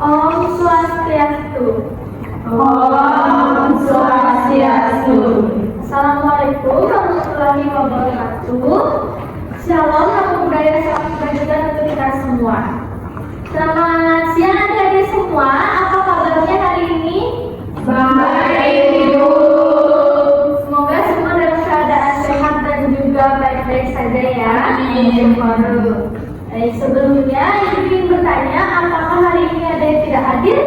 Om Swastiastu. Om Swastiastu. Assalamualaikum warahmatullahi wabarakatuh. Shalom, nama budaya salam kebajikan untuk kita semua. Selamat siang adik-adik semua. Apa kabarnya hari ini? Baik, Ibu. Semoga semua dalam keadaan sehat dan juga baik-baik saja ya. Amin. Baik, sebelumnya Ibu ingin bertanya, apakah hari ini ada yang tidak hadir?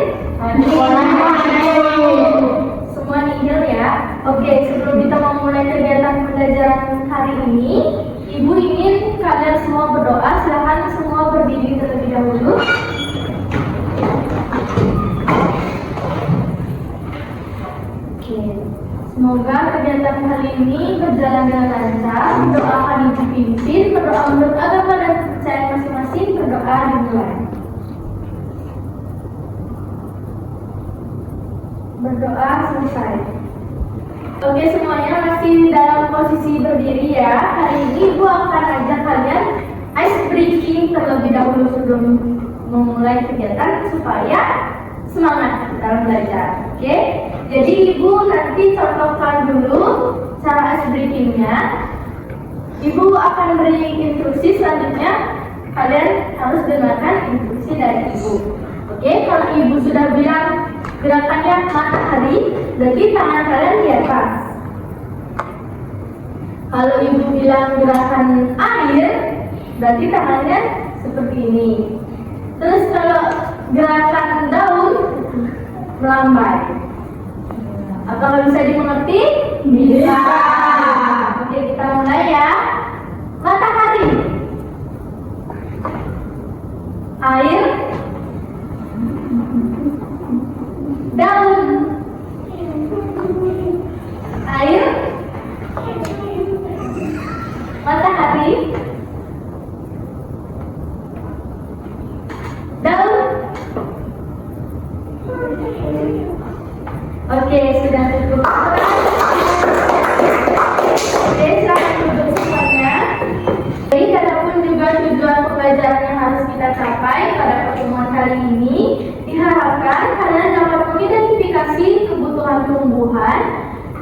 Semua nihil ya. Oke, sebelum kita memulai kegiatan pembelajaran hari ini, Ibu ingin kalian semua berdoa. Silahkan semua berdiri terlebih dahulu. Oke, semoga kegiatan kali ini berjalan dengan lancar. Doakan Ibu pimpin, berdoa menurut agama dan kepercayaan masing-masing. Berdoa dimulai. Berdoa selesai. Oke, semuanya masih dalam posisi berdiri ya. Hari ini Ibu akan ajak kalian ice breaking terlebih dahulu sebelum memulai kegiatan supaya semangat dalam belajar. Oke, jadi Ibu nanti contohkan dulu cara ice breakingnya. Ibu akan beri instruksi, selanjutnya kalian harus dengarkan instruksi dari Ibu. Oke, kalau Ibu sudah bilang gerakannya matahari, berarti tangan kalian di atas. Kalau Ibu bilang gerakan air, berarti tangannya seperti ini. Terus kalau gerakan daun, melambai. Apakah bisa dimengerti? Bisa. Oke, kita mulai ya. Matahari, air, daun, air, matahari, daun. Oke, sudah cukup. Oke, silakan duduk semuanya. Jadi, adapun juga tujuan pembelajaran yang harus kita capai pada pertemuan kali ini, diharapkan kalian dapat mengidentifikasi kebutuhan tumbuhan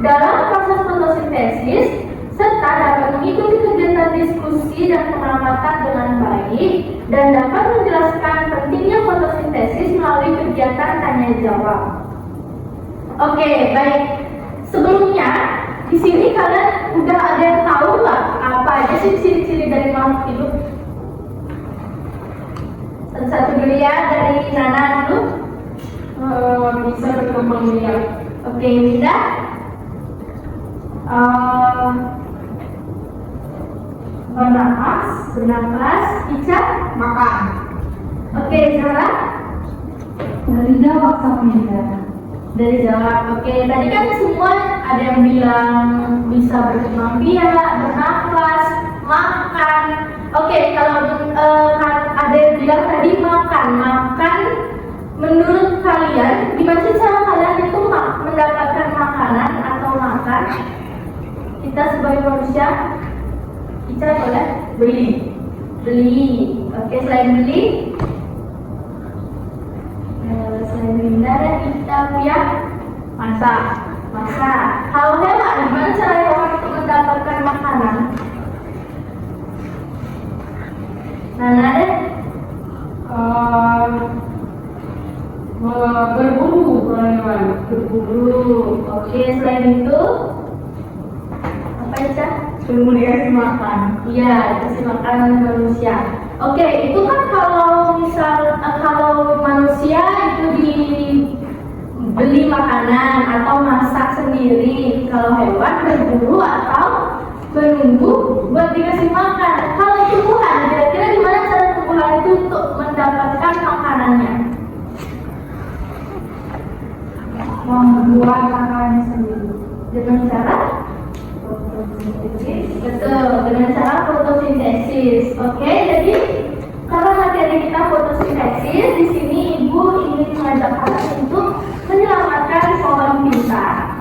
dalam proses fotosintesis serta dapat mengikuti kegiatan diskusi dan pengamatan dengan baik dan dapat menjelaskan pentingnya fotosintesis melalui kegiatan tanya jawab. Oke, baik. Sebelumnya, di sini kalian udah ada yang tahu nggak apa aja sih ciri-ciri dari makhluk hidup? Satu-satu dulu ya, dari Nana dulu. Bisa berkembang biak. Oke, Winda. Bernapas. Ica. Makan. Oke, Zara. Dari jawab sama Minda. Dari jawab. Oke, tadi kan semua ada yang bilang bisa berkembang biak, bernapas, makan. Oke, kalau ada yang bilang tadi makan. Menurut kalian, gimana sih cara kalian itu mendapatkan makanan atau makan? Kita sebagai manusia, kita boleh beli. Oke, selain beli, selain Linda dan kita pihak masak. Kalau hewan, gimana cara hewan untuk mendapatkan makanan? Nana deh. Berburu hewan. Berburu. Oke, selain itu apa ya? Belum dikasih makan. Iya, kasih makan manusia. Oke, itu kan kalau kalau manusia itu dibeli makanan atau masak sendiri. Kalau hewan berburu atau menunggu buat dikasih makan. Kalau tumbuhan, kira-kira gimana cara tumbuhan itu untuk mendapatkan makanannya? Membuat makanannya sendiri. Dengan cara betul, dengan cara fotosintesis. Oke, jadi karena materi kita fotosintesis, di sini Ibu ingin mengajak kalian untuk menyelamatkan pohon pintar.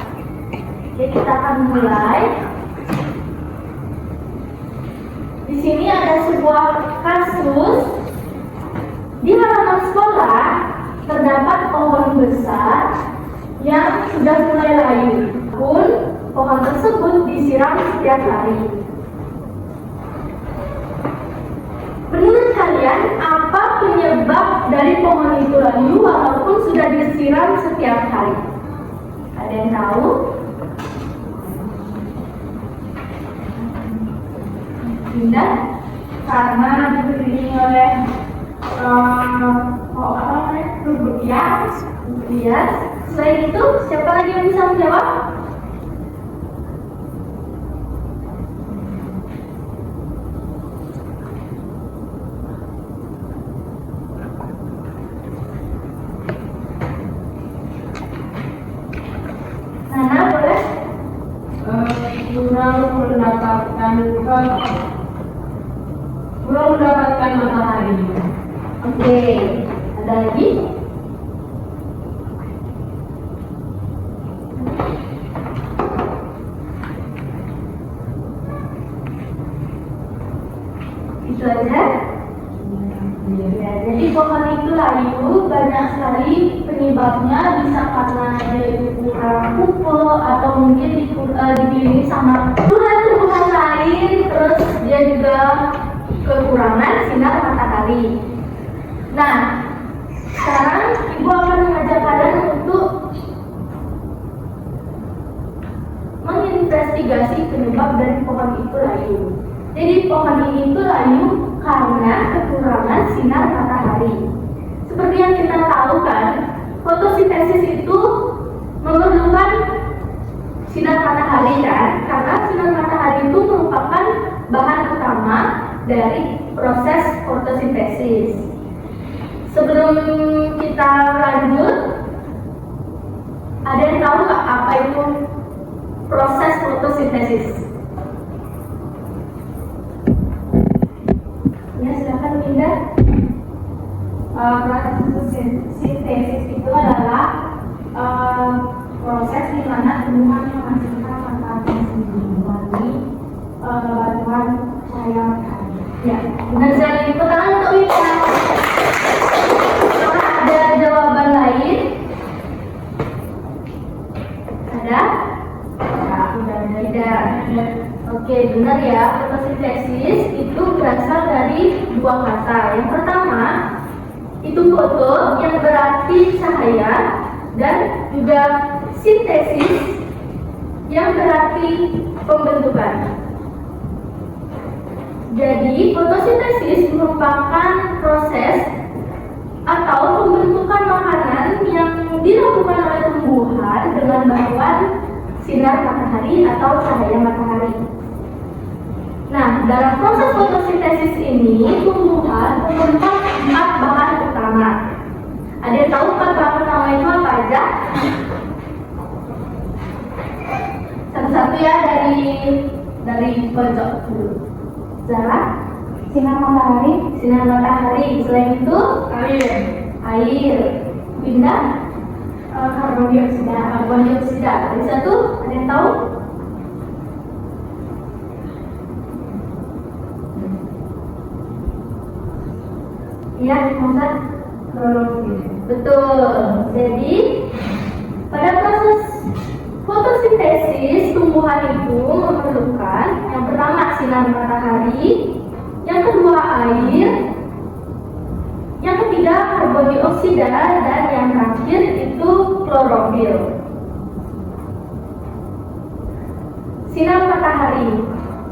Oke, kita akan mulai. Di sini ada sebuah kasus di halaman sekolah. terdapat pohon besar yang sudah mulai layu, pun pohon tersebut disiram setiap hari. Menurut kalian, apa penyebab dari pohon itu layu walaupun sudah disiram setiap hari? Ada yang tahu? Tidak, karena dikelilingi oleh rumput hias. Selain itu, siapa lagi yang bisa menjawab? Nana, boleh? Kurang mendapatkan matahari. Oke, ada lagi? Itu aja. Ya, jadi pohon itu layu banyak sekali penyebabnya, bisa karena dia itu kurang pupuk atau mungkin dikelilingi sama tumbuhan lain, terus dia juga kekurangan sinar matahari. Nah, sekarang ibu akan mengajak kalian untuk menginvestigasi penyebab dari pohon itu layu. Jadi pohon ini itu layu karena kekurangan sinar matahari. Seperti yang kita tahu kan, fotosintesis itu memerlukan sinar matahari kan, karena sinar matahari itu merupakan bahan utama dari proses fotosintesis. Sebelum kita lanjut, ada yang tahu nggak apa itu proses fotosintesis? Ya, silakan Linda. Proses sintesis itu adalah proses di mana tumbuhan menghasilkan matahari sendiri melalui bantuan cahaya matahari. Ya, benar sekali. Pertama untuk Linda. Apakah ada jawaban lain? Ada? Tidak. Oke, benar ya. Fotosintesis itu berasal dari dua kata. Yang pertama itu foto, yang berarti cahaya, dan juga sintesis yang berarti pembentukan. Jadi fotosintesis merupakan proses atau pembentukan makanan yang dilakukan oleh tumbuhan dengan bantuan sinar matahari atau cahaya matahari. Nah, dalam proses fotosintesis ini tumbuhan membentuk 4 bahan utama. Ada yang tahu 4 bahan utama itu apa aja? Satu-satu ya, dari pojok dulu. Zara? Sinar matahari, Sinar matahari. Selain itu air. Pindah karbon dioksida. karbon dioksida. Ada satu? Ada yang tahu? Iya, Musa. Klorofil. Betul. Jadi pada proses fotosintesis tumbuhan itu memerlukan yang pertama sinar matahari, yang kedua air, yang ketiga karbon dioksida, dan yang terakhir itu klorofil. Sinar matahari.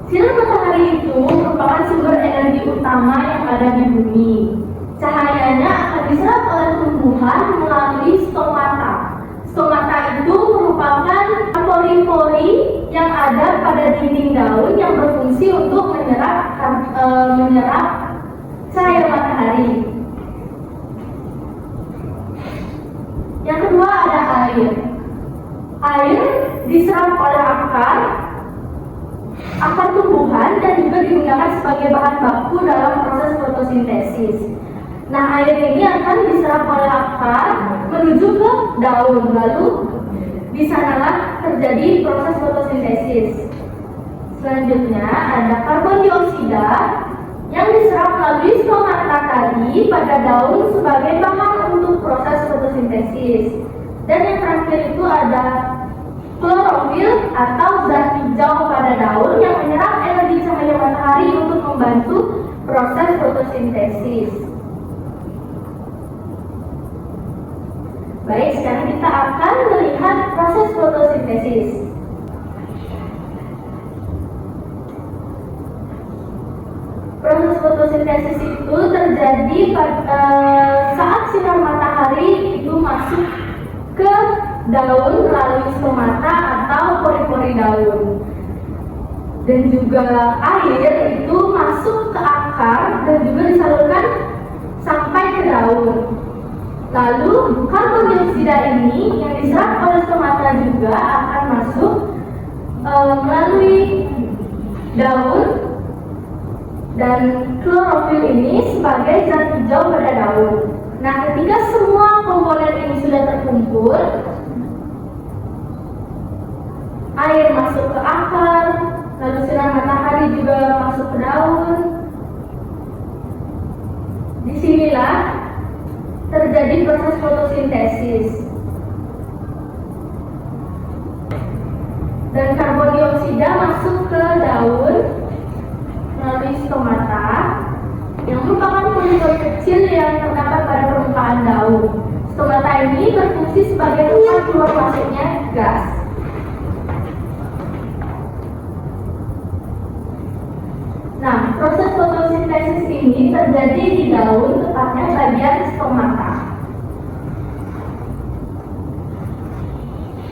Sinar matahari itu merupakan sumber energi utama yang ada di bumi. Cahayanya akan diserap oleh tumbuhan melalui stomata. Stomata itu merupakan pori-pori yang ada pada dinding daun yang berfungsi untuk menyerap cahaya matahari. Yang kedua ada air. Air diserap oleh akar tumbuhan dan juga digunakan sebagai bahan baku dalam proses fotosintesis. Nah, air ini akan diserap oleh akar menuju ke daun, lalu di sanalah terjadi proses fotosintesis. Selanjutnya ada karbon dioksida yang diserap melalui stomata matahari pada daun sebagai bahan untuk proses fotosintesis. Dan yang terakhir itu ada klorofil atau zat hijau pada daun yang menyerap energi cahaya matahari untuk membantu proses fotosintesis. Baik, sekarang kita akan melihat proses fotosintesis. Proses fotosintesis itu terjadi saat sinar matahari itu masuk ke daun melalui stomata atau pori-pori daun. Dan juga air itu masuk ke akar dan juga disalurkan sampai ke daun. Lalu karbon dioksida ini yang diserap oleh stomata juga akan masuk melalui daun, dan klorofil ini sebagai zat hijau pada daun. Nah, ketika semua komponen ini sudah terkumpul, air masuk ke akar, lalu sinar matahari juga masuk ke daun. Disinilah terjadi proses fotosintesis. Dan karbon dioksida masuk ke daun melalui stomata yang merupakan pori-pori kecil yang terdapat pada permukaan daun. Stomata ini berfungsi sebagai tempat keluar masuknya gas. Nah, proses fotosintesis ini terjadi di daun, tepatnya bagian stomata.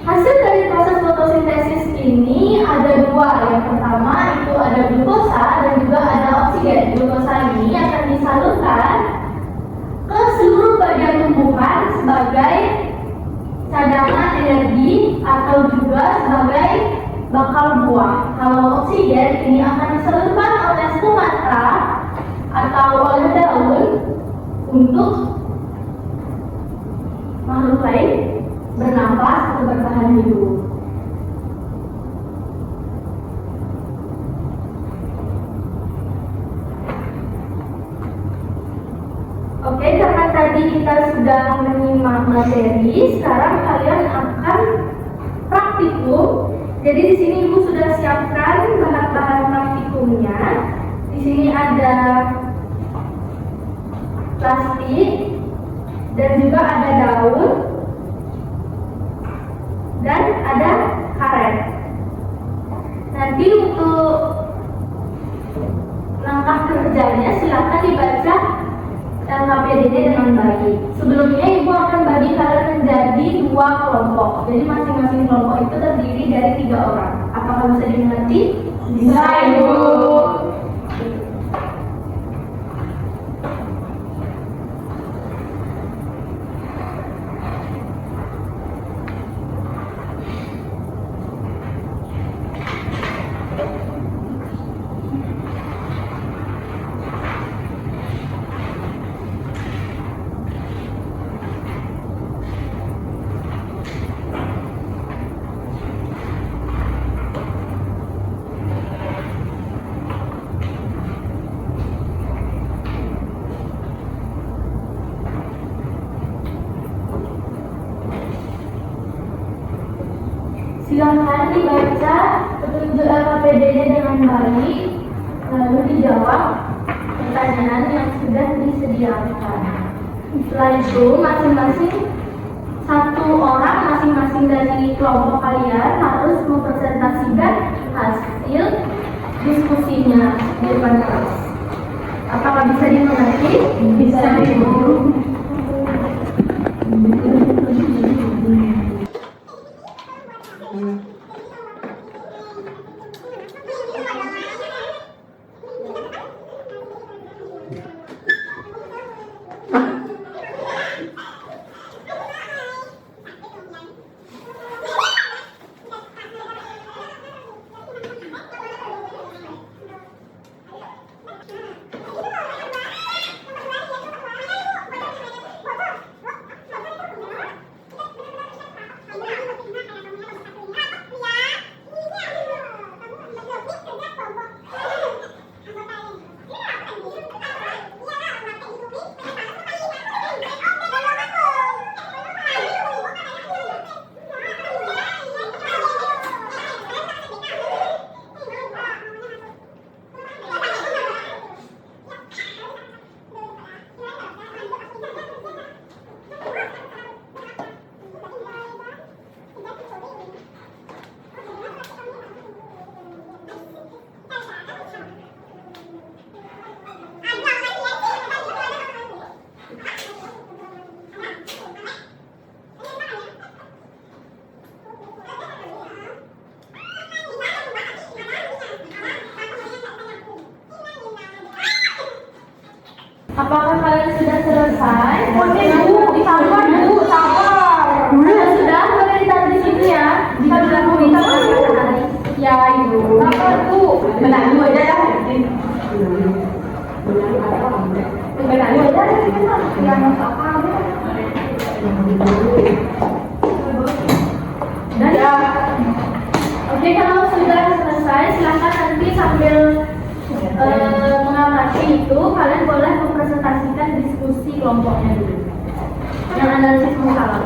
Hasil dari proses fotosintesis ini ada dua. Yang pertama itu ada glukosa dan juga ada oksigen. Glukosa ini akan disalurkan ke seluruh bagian tumbuhan sebagai cadangan energi atau juga sebagai bakal buah. Kalau oksigen ini akan disalurkan oleh stomata atau oleh daun untuk makhluk lain bernafas atau bertahan hidup. Oke, karena tadi kita sudah menyimak materi, sekarang kalian akan praktikum. Jadi di sini Ibu sudah siapkan bahan-bahan praktikumnya. Di sini ada plastik dan juga ada daun dan ada karet. Nanti untuk langkah kerjanya silakan dibaca LKPDD dengan baik. Sebelumnya Ibu akan bagi kalian menjadi 2 kelompok. Jadi masing-masing kelompok itu terdiri dari 3 orang. Apakah bisa dimengerti? Bisa, Ibu. Silakan dibaca petunjuk LKPD-nya dengan baik, lalu dijawab pertanyaan yang sudah disediakan. Setelah itu masing-masing satu orang masing-masing dari kelompok kalian harus mempresentasikan hasil diskusinya di depan kelas. Apakah bisa dimengerti? Bisa, Ibu. Apakah kalian sudah selesai? Sabar. Kalau sudah, boleh ditaruh di situ ya. Kita sudah meminta ya, Ibu. Sabar, Bu. Benar dulu aja ya. Benar dulu aja. Yang apa? Dan ya. Oke, kalau sudah selesai, silakan nanti sambil mengamati itu, kalian boleh mempresentasikan diskusi kelompoknya dulu. Yang analisis masalah.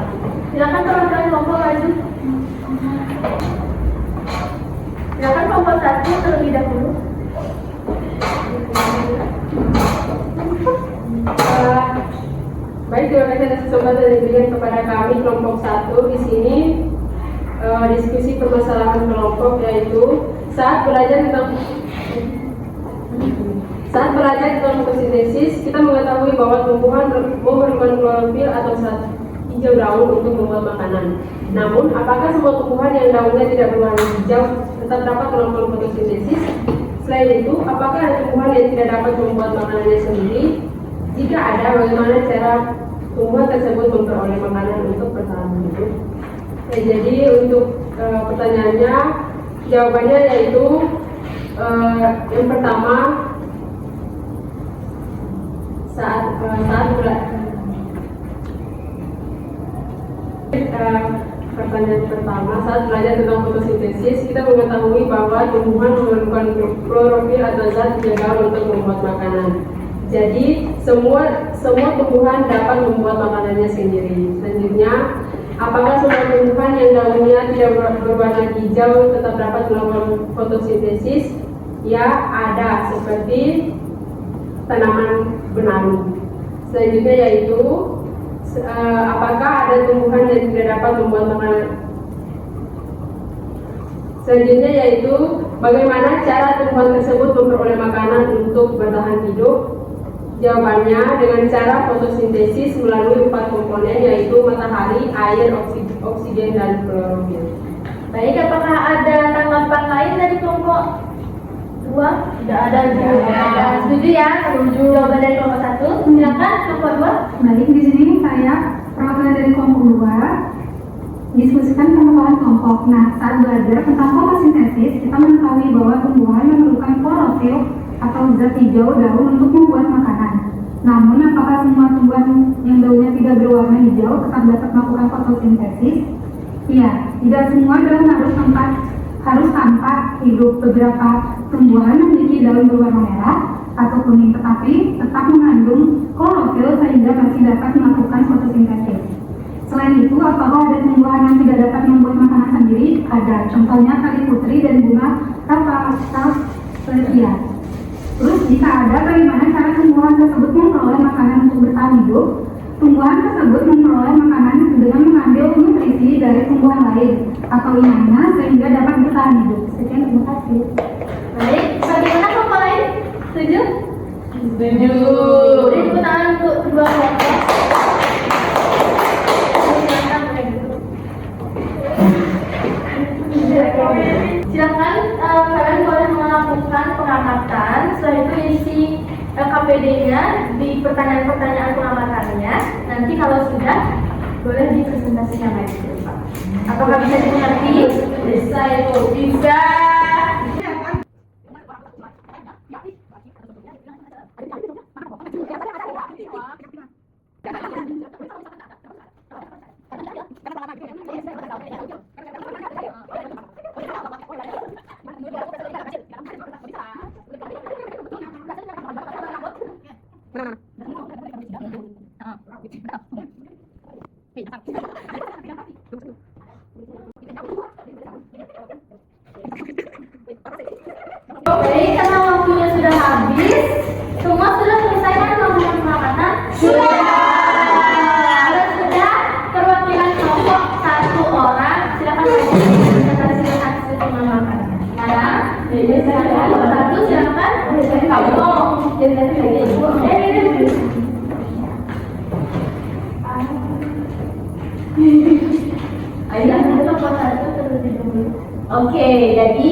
Silakan teman-teman kelompok maju. Silakan kelompok 1 terlebih dahulu. Baik, terima kasih atas kesempatan yang diberikan kepada kami kelompok 1 di sini. Diskusi permasalahan kelompok yaitu saat belajar tentang fotosintesis, kita mengetahui bahwa tumbuhan memerlukan klorofil atau zat hijau daun untuk membuat makanan. Namun, apakah semua tumbuhan yang daunnya tidak berwarna hijau tetap dapat melakukan fotosintesis? Selain itu, apakah ada tumbuhan yang tidak dapat membuat makanannya sendiri? Jika ada, bagaimana cara tumbuhan tersebut memperoleh makanan untuk bertahan hidup? Jadi untuk pertanyaannya, jawabannya yaitu yang pertama, pertanyaan pertama, saat belajar tentang fotosintesis, kita mengetahui bahwa tumbuhan memerlukan klorofil atau zat penyegar untuk membuat makanan. Jadi semua tumbuhan dapat membuat makanannya sendiri. Selanjutnya, apakah semua tumbuhan yang daunnya tidak berwarna hijau tetap dapat melakukan fotosintesis? Ya, ada, seperti tanaman benalu. Selanjutnya yaitu apakah ada tumbuhan yang tidak dapat membuat makanan? Selanjutnya yaitu bagaimana cara tumbuhan tersebut memperoleh makanan untuk bertahan hidup? Jawabannya dengan cara fotosintesis melalui 4 komponen yaitu matahari, air, oksigen, dan klorofil. Baik, apakah ada tanggapan lain dari kelompok 2? Tidak ada. Setuju ya? Setuju. Jawaban dari kelompok 1. Silakan kelompok 2. Baik, di sini saya perwakilan dari kelompok 2 diskusikan permasalahan kelompok. Nah, saat belajar tentang fotosintesis, kita mengetahui bahwa tumbuhan memerlukan klorofil atau zat hijau daun untuk membuat makanan. Namun, apakah semua tumbuhan yang daunnya tidak berwarna hijau tetap dapat melakukan fotosintesis? Iya, tidak semua daun harus tampak hidup. Beberapa tumbuhan memiliki daun berwarna merah atau kuning, tetapi tetap mengandung klorofil sehingga masih dapat melakukan fotosintesis. Selain itu, apakah ada tumbuhan yang tidak dapat membuat makanan sendiri? Ada, contohnya kali putri dan bunga Rafflesia. Terus, jika ada, bagaimana cara tumbuhan tersebut memperoleh makanan untuk bertahan hidup? Tumbuhan tersebut memperoleh makanan dengan mengambil nutrisi dari tumbuhan lain atau inangnya sehingga dapat bertahan hidup. Sekian, terima kasih. Baik, bagaimana kelompok lain? Setuju? Setuju. Beri tepuk tangan untuk kedua kelompok. Silakan kalian boleh melakukan pengamatan. Setelah itu isi KPD-nya di pertanyaan-pertanyaan pengamatannya. Nanti kalau sudah boleh dipresentasikan lagi, Pak. Apakah bisa dimengerti? Bisa itu. Bisa. Oke, karena waktunya sudah habis, semua sudah selesai kan melakukan pengamatan? Sudah. Kalau sudah, perwakilan kelompok 1 orang, silakan presentasikan hasil pengamatan. Mana? Jadi silakan kelompok 1, silakan. Kamu jadi ibu. Ayo, kelompok 1 terlebih dahulu. Oke, jadi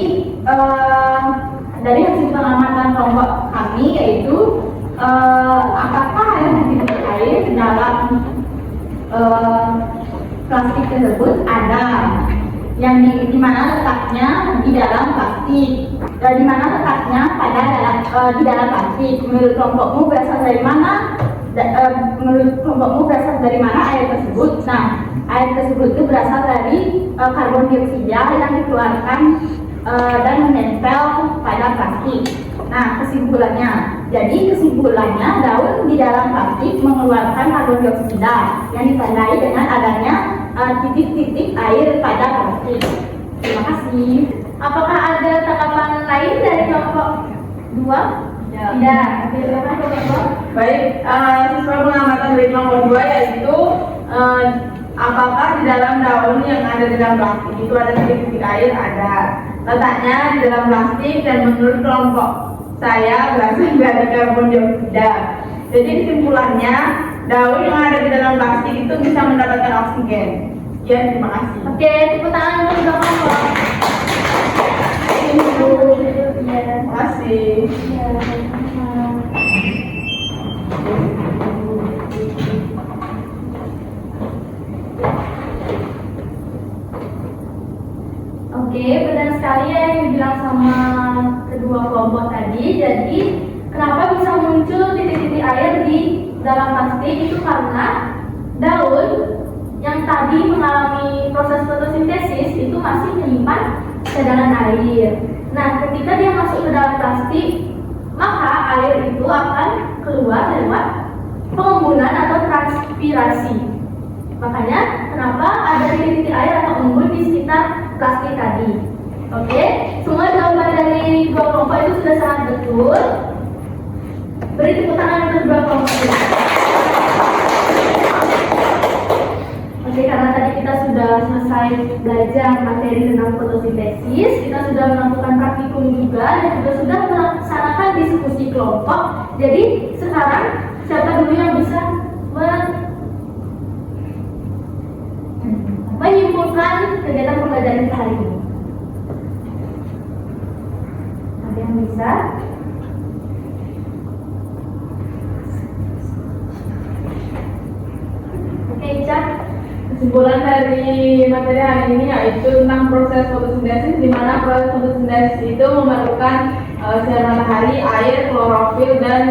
dari hasil pengamatan kelompok kami yaitu apakah eh, plastik tersebut ada yang di mana letaknya di dalam plastik. Di mana letaknya di dalam plastik. Menurut kelompokmu berasal dari mana? Menurut kelompokmu berasal dari mana air tersebut? Nah, air tersebut itu berasal dari karbon dioksida yang dikeluarkan dan menempel pada plastik. Nah, kesimpulannya daun di dalam plastik mengeluarkan karbon dioksida yang ditandai dengan adanya titik-titik air pada plastik. Terima kasih. Apakah ada tanggapan lain dari kelompok 2? Ya. Tidak. Oke, silakan kelompok 2. Baik, sesuai pengamatan dari kelompok 2 yaitu apakah di dalam daun yang ada di dalam plastik itu ada titik-titik air? Ada. Letaknya di dalam plastik dan menurut kelompok saya berasal dari karbon dioksida. Jadi kesimpulannya daun yang ada di dalam plastik itu bisa mendapatkan oksigen. Sekian, terima kasih. Oke, tepuk tangan untuk kelompok. Terima kasih. Oke, benar sekali ya yang dibilang sama kedua kelompok tadi. Jadi, kenapa bisa muncul titik-titik air di dalam plastik itu karena daun yang tadi mengalami proses fotosintesis itu masih menyimpan cadangan air. Nah, ketika dia masuk ke dalam plastik, maka air itu akan keluar lewat pengembunan atau transpirasi. Makanya kenapa ada titik-titik air atau embun di sekitar plastik tadi. Oke, semua jawaban dari dua kelompok itu sudah sangat betul. Beri tepuk tangan untuk dua kelompok ini. Oke, karena tadi kita sudah selesai belajar materi tentang fotosintesis, kita sudah melakukan praktikum juga dan juga sudah melaksanakan diskusi kelompok. Jadi sekarang siapa dulu yang bisa menyimpulkan kegiatan pembelajaran kita hari ini? Ada yang bisa? Oke, Ica. Kesimpulan dari materi hari ini yaitu tentang proses fotosintesis, di mana proses fotosintesis itu memerlukan sinar matahari, air, klorofil dan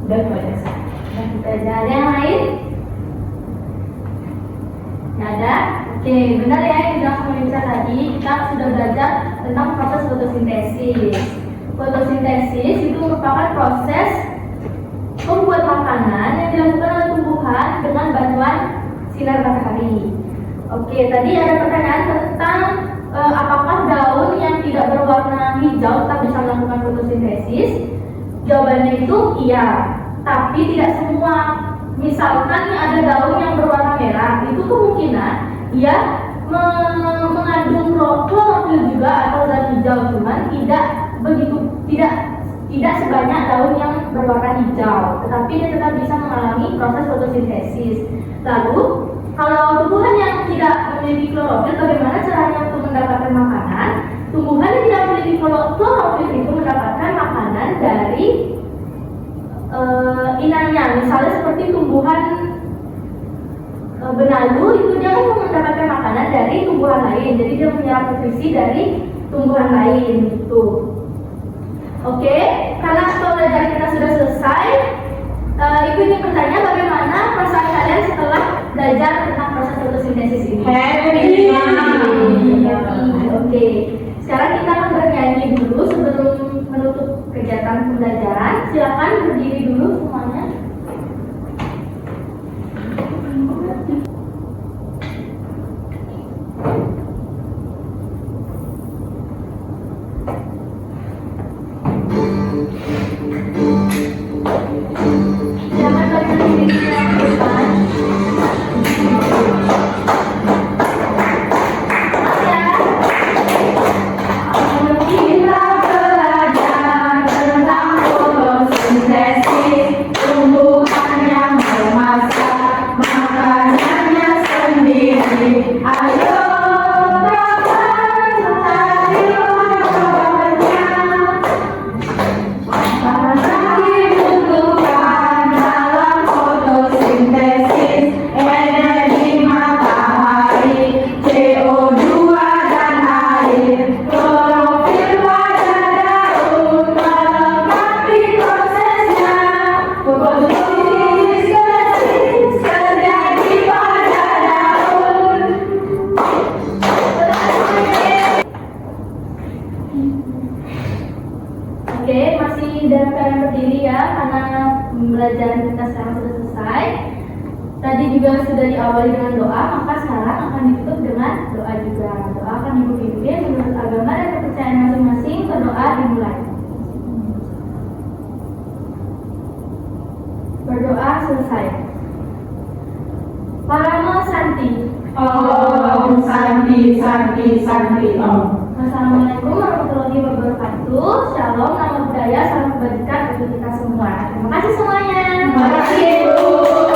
banyak. Ada yang lain? Nggak ada? Oke, benar ya yang sudah sama Ica tadi, kita sudah belajar tentang proses fotosintesis. Fotosintesis itu merupakan proses membuat makanan yang dilakukan oleh tumbuhan dengan bantuan sinar matahari. Oke, tadi ada pertanyaan tentang apakah daun yang tidak berwarna hijau tetap bisa melakukan fotosintesis? Jawabannya itu iya, tapi tidak semua. Misalkan ada daun yang berwarna merah, itu kemungkinan dia mengandung klorofil juga atau zat hijau, cuman tidak sebanyak daun yang berwarna hijau, tetapi dia tetap bisa mengalami proses fotosintesis. Lalu, kalau tumbuhan yang tidak memiliki klorofil, bagaimana caranya untuk mendapatkan makanan? Tumbuhan yang tidak memiliki klorofil itu mendapatkan makanan dari inangnya, misalnya seperti tumbuhan benalu itu dia kan mendapatkan makanan dari tumbuhan lain, jadi dia menyerap nutrisi dari tumbuhan lain itu. Oke, karena pembelajaran kita sudah selesai, Ibu ingin bertanya bagaimana perasaan kalian setelah belajar tentang proses fotosintesis ini? Happy. Oke, sekarang kita akan bernyanyi dulu sebelum menutup kegiatan pembelajaran. Silakan berdiri dulu semuanya. Silakan berdiri di depan. kita sekarang sudah selesai. Tadi juga sudah diawali dengan doa, maka sekarang akan ditutup dengan doa juga. Doa akan Ibu pimpin menurut agama dan kepercayaan masing-masing. Berdoa dimulai. Berdoa selesai. Paramo Santi. Om Santi Santi Santi Om. Wassalamualaikum warahmatullahi wabarakatuh. Shalom, nama budaya, salam kebajikan untuk kita semua. Terima kasih semuanya. Terima kasih Bu.